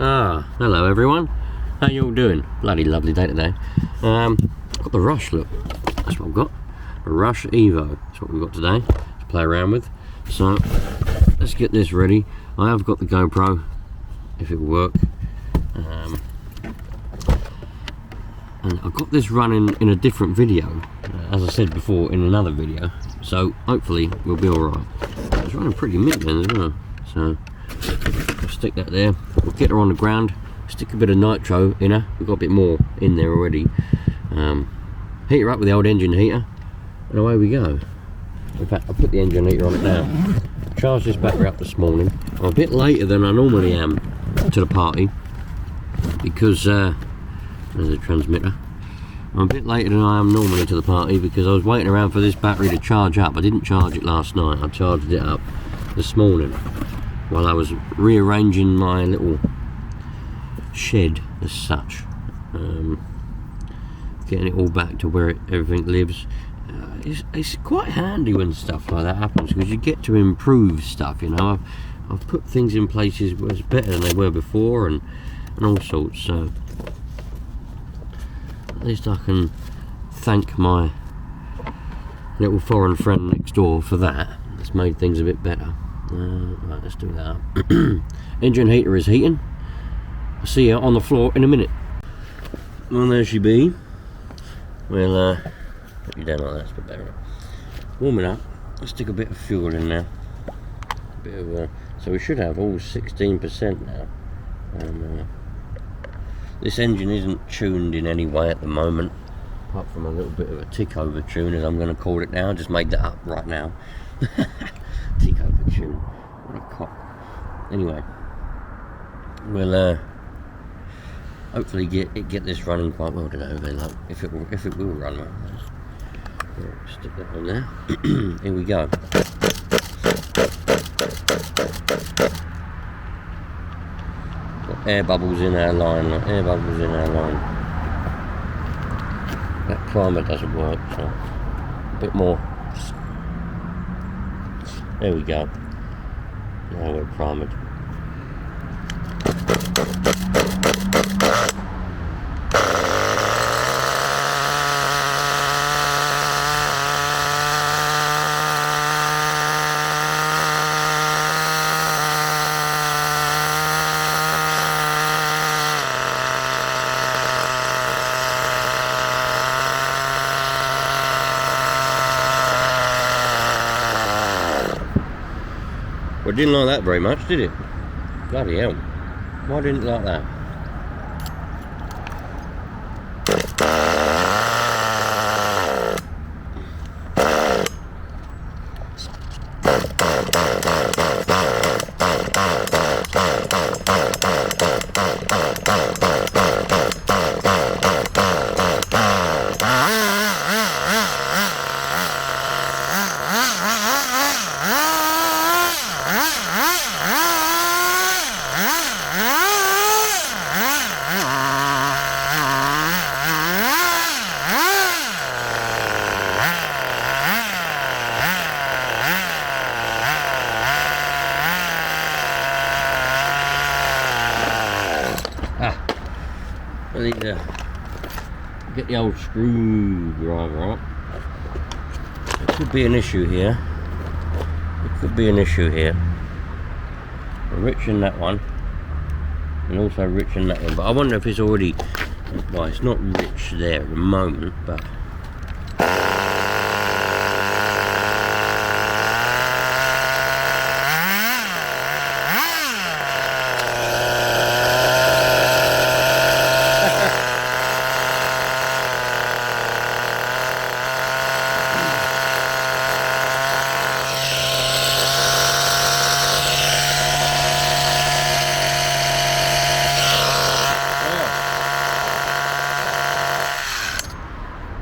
Hello everyone. How you all doing? Bloody lovely day today. I've got the Rush, look. That's what I've got. The Rush Evo. That's what we've got today to play around with. So, let's get this ready. I have got the GoPro, if it will work. And I've got this running in a different video, as I said before in another video. So, hopefully, we'll be alright. It's running pretty mid then as well. So, I'll stick that there. We'll get her on the ground, stick a bit of nitro in her. We've got a bit more in there already. Heat her up with the old engine heater, and away we go. In fact, I'll put the engine heater on it now. Charged this battery up this morning. I'm a bit later than I normally am to the party because there's a transmitter. I'm a bit later than I am normally to the party because I was waiting around for this battery to charge up. I didn't charge it last night. I charged it up this morning while I was rearranging my little shed as such, getting it all back to where everything lives. It's quite handy when stuff like that happens because you get to improve stuff, you know. I've put things in places where it's better than they were before and all sorts, so at least I can thank my little foreign friend next door for that. It's made things a bit better. Right, let's do that. Engine heater is heating. I'll see you on the floor in a minute. Well, there she be. We'll put you down like that, it's a bit better. Warming up. Let's stick a bit of fuel in there. A bit of, so we should have all 16% now. This engine isn't tuned in any way at the moment, apart from a little bit of a tick over tune, as I'm going to call it now. I just made that up right now. Tick over tune. What a cock. Anyway, we'll hopefully get this running quite well today. Like, if it will run well. Stick that on there. Here we go. Got air bubbles in our line. Air bubbles in our line. That primer doesn't work, so a bit more. There we go. Now we're primed. Well, it didn't like that very much, did it? Bloody hell. Why didn't it like that? I need to get the old screwdriver up. There could be an issue here. There could be an issue here. I'm rich in that one, and also rich in that one. But I wonder if it's already. Well, it's not rich there at the moment, but.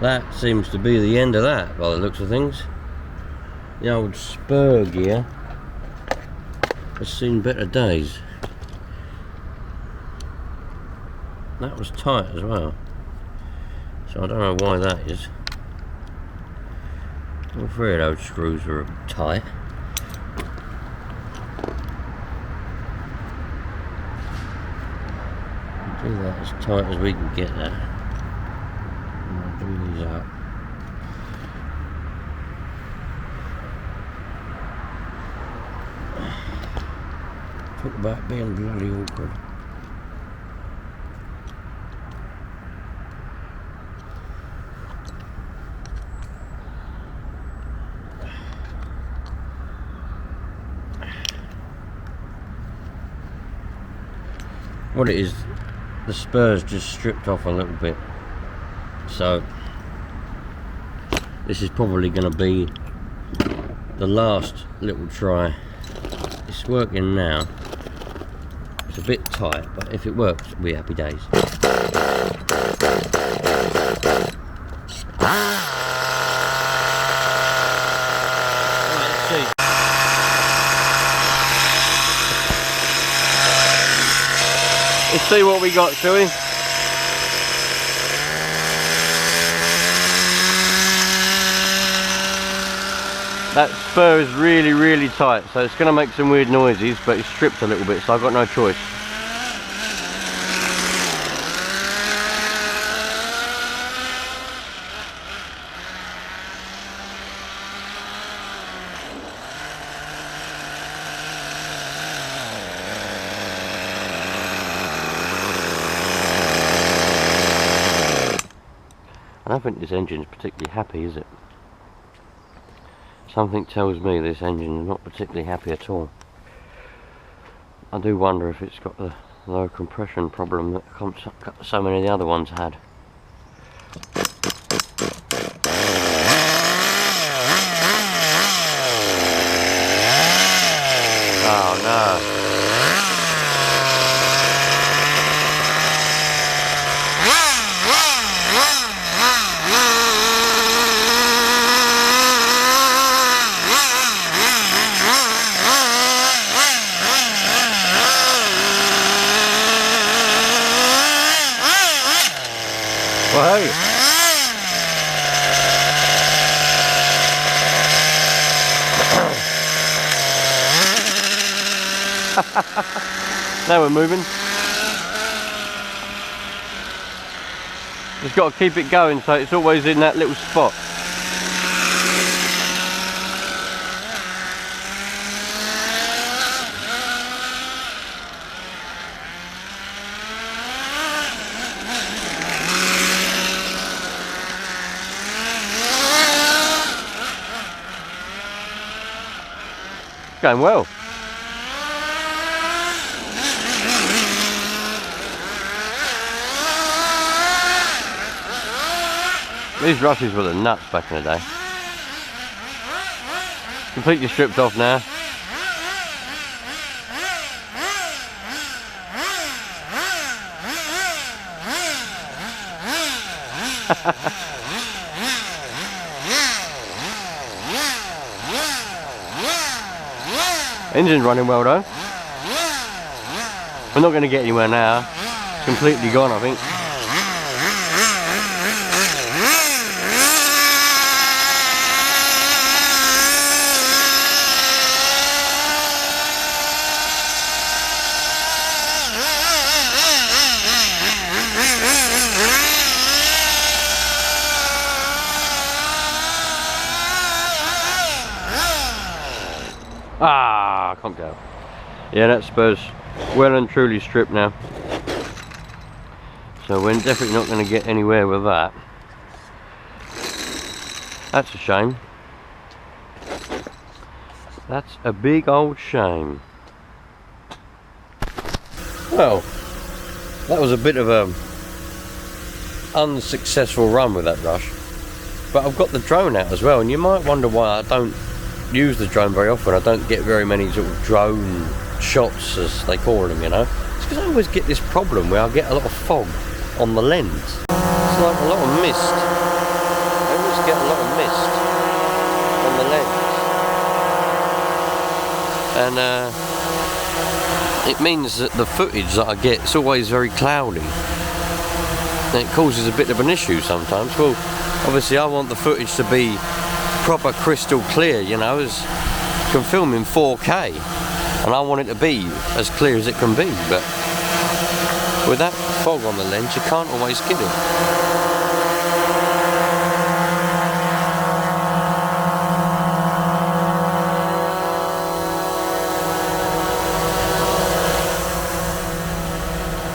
That seems to be the end of that by the looks of things. The old spur gear has seen better days. That was tight as well, so I don't know why that is. All three of those screws are tight. Do that as tight as we can get that. And I'll do these up. Talk about being bloody awkward. What it is, the spurs just stripped off a little bit, so this is probably going to be the last little try. It's working now. It's a bit tight, but if it works, we'll be happy days. Let's see. Let's see what we got, shall we? That spur is really, really tight, so it's going to make some weird noises, but it's stripped a little bit, so I've got no choice. I don't think this engine's particularly happy, is it? Something tells me this engine is not particularly happy at all. I do wonder if it's got the low compression problem that so many of the other ones had. Oh no. Well, hey. Now we're moving. Just got to keep it going so it's always in that little spot. Going well. These rushes were the nuts back in the day. Completely stripped off now. Engine's running well though. We're not going to get anywhere now. It's completely gone, I think. Ah, I can't go. Yeah, that spur's well and truly stripped now. So we're definitely not going to get anywhere with that. That's a shame. That's a big old shame. Well, that was a bit of a unsuccessful run with that rush. But I've got the drone out as well, and you might wonder why I don't use the drone very often. I don't get very many sort of drone shots, as they call them, you know. It's because I always get this problem where I get a lot of fog on the lens. It's like a lot of mist. I always get a lot of mist on the lens. And it means that the footage that I get is always very cloudy. And it causes a bit of an issue sometimes. Well, obviously I want the footage to be proper crystal clear, you know, as can film in 4K, and I want it to be as clear as it can be, but with that fog on the lens, you can't always get it.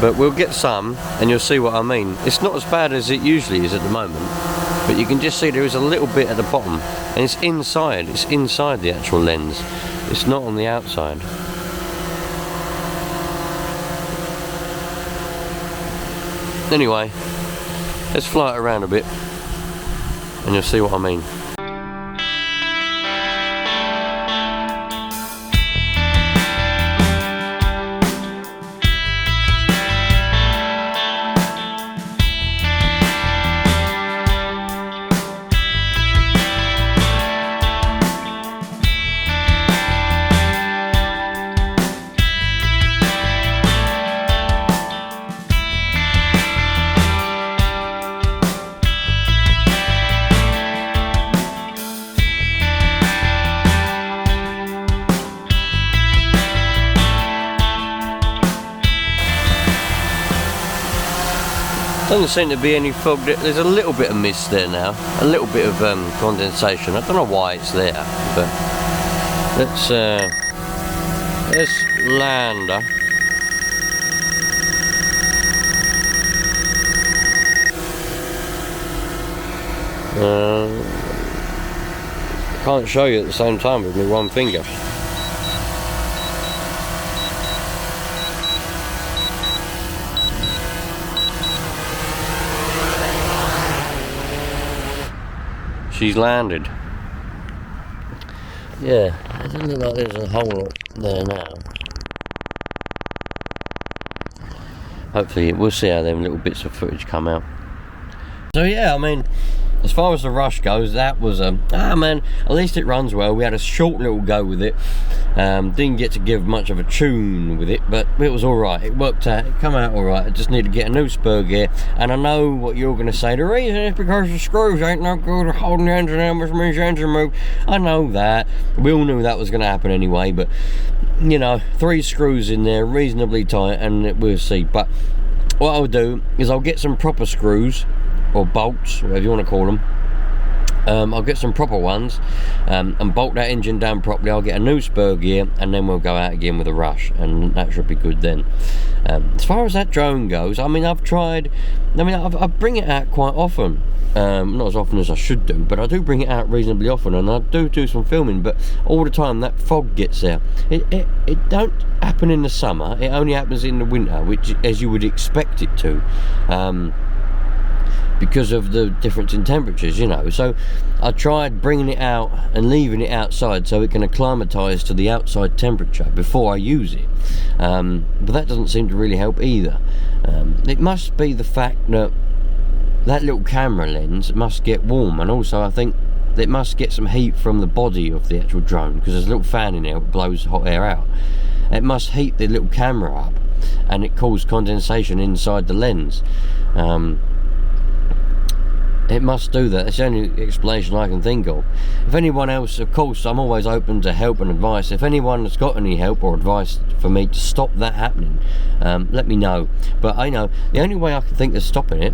But we'll get some, and you'll see what I mean. It's not as bad as it usually is at the moment, but you can just see there is a little bit at the bottom, and it's inside the actual lens. It's not on the outside. Anyway, let's fly it around a bit, and you'll see what I mean. Doesn't seem to be any fog. There's a little bit of mist there now, a little bit of condensation. I don't know why it's there, but let's land her. Can't show you at the same time with me one finger. She's landed. Yeah, it doesn't look like there's a hole there now. Hopefully we'll see how them little bits of footage come out. So yeah, I mean, as far as the Rush goes, that was man, at least it runs well. We had a short little go with it. Didn't get to give much of a tune with it, but it was alright. It worked out, it come out alright. I just need to get a new spur gear, and I know what you're going to say. The reason is because the screws ain't no good at holding the engine down, which means the engine move. I know that. We all knew that was going to happen anyway, but you know, 3 screws in there, reasonably tight, and we'll see. But what I'll do is I'll get some proper screws, or bolts, whatever you want to call them. I'll get some proper ones and bolt that engine down properly. I'll get a new spur gear, and then we'll go out again with a Rush, and that should be good then. As far as that drone goes, I mean, I bring it out quite often. Not as often as I should do, but I do bring it out reasonably often, and I do some filming, but all the time that fog gets there. It don't happen in the summer, it only happens in the winter, which, as you would expect it to. Because of the difference in temperatures, you know. So I tried bringing it out and leaving it outside so it can acclimatise to the outside temperature before I use it, but that doesn't seem to really help either. It must be the fact that that little camera lens must get warm, and also I think it must get some heat from the body of the actual drone, because there's a little fan in there that blows hot air out. It must heat the little camera up, and it causes condensation inside the lens. It must do that. It's the only explanation I can think of. If anyone else, of course, I'm always open to help and advice. If anyone has got any help or advice for me to stop that happening, let me know. But I know the only way I can think of stopping it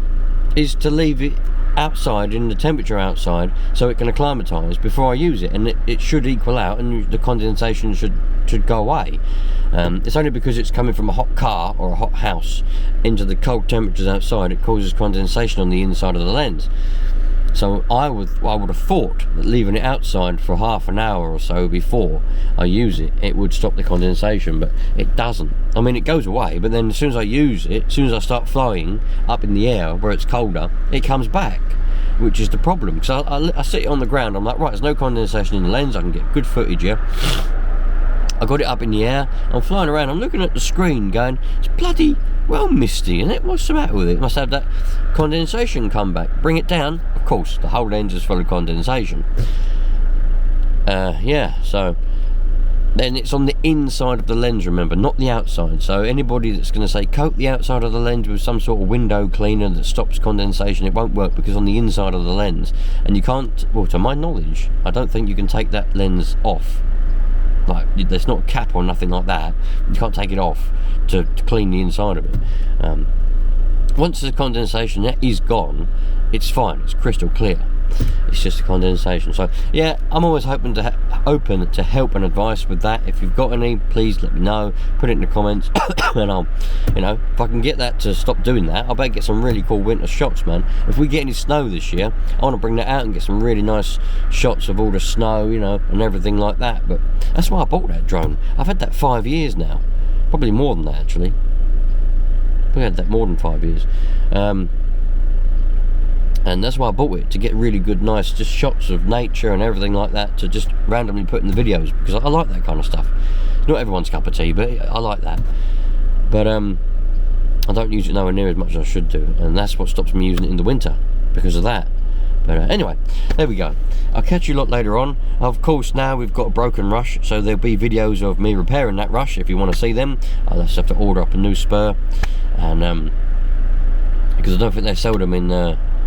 is to leave it outside, in the temperature outside, so it can acclimatise before I use it, and it should equal out, and the condensation should go away. It's only because it's coming from a hot car or a hot house into the cold temperatures outside, it causes condensation on the inside of the lens. So I would have thought that leaving it outside for half an hour or so before I use it, it would stop the condensation, but it doesn't. I mean, it goes away, but then as soon as I use it, as soon as I start flying up in the air where it's colder, it comes back, which is the problem. Because I sit it on the ground, I'm like, right, there's no condensation in the lens, I can get good footage here. I got it up in the air, I'm flying around, I'm looking at the screen going, it's bloody well misty, isn't it? What's the matter with it? It must have that condensation come back. Bring it down, of course, the whole lens is full of condensation. Yeah, so then it's on the inside of the lens, remember, not the outside. So anybody that's going to say coat the outside of the lens with some sort of window cleaner that stops condensation, it won't work, because on the inside of the lens, and you can't, well, to my knowledge, I don't think you can take that lens off. like there's not a cap or nothing like that. You can't take it off to clean the inside of it. Once the condensation that is gone, it's fine, it's crystal clear. It's just a condensation. So yeah, I'm always open to help and advice with that. If you've got any, please let me know, put it in the comments and I'll, you know, if I can get that to stop doing that, I better get some really cool winter shots, man. If we get any snow this year, I want to bring that out and get some really nice shots of all the snow, you know, and everything like that. But that's why I bought that drone. I've had that 5 years now, probably more than that actually. We had that more than 5 years. And that's why I bought it, to get really good, nice, just shots of nature and everything like that, to just randomly put in the videos, because I like that kind of stuff. Not everyone's cup of tea, but I like that. But I don't use it nowhere near as much as I should do, and that's what stops me using it in the winter, because of that. But anyway, there we go. I'll catch you a lot later on. Of course, now we've got a broken rush, so there'll be videos of me repairing that rush if you want to see them. I'll just have to order up a new spur, and because I don't think they sell them in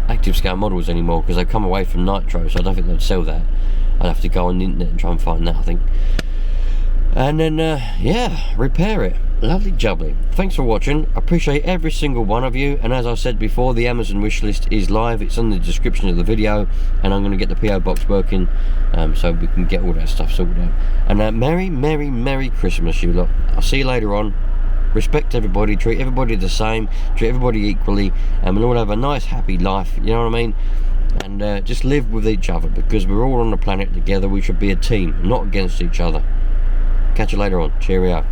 active scale models anymore, because they've come away from Nitro, so I don't think they'd sell that. I'd have to go on the internet and try and find that, I think. And then yeah, repair it. Lovely jubbly. Thanks for watching. I appreciate every single one of you, and as I said before, the Amazon wish list is live. It's in the description of the video, and I'm going to get the PO box working, so we can get all that stuff sorted out. And Merry Christmas, you lot. I'll see you later on. Respect everybody, treat everybody the same, treat everybody equally, and we'll all have a nice happy life, you know what I mean? And just live with each other, because we're all on the planet together. We should be a team, not against each other. Catch you later on. Cheerio.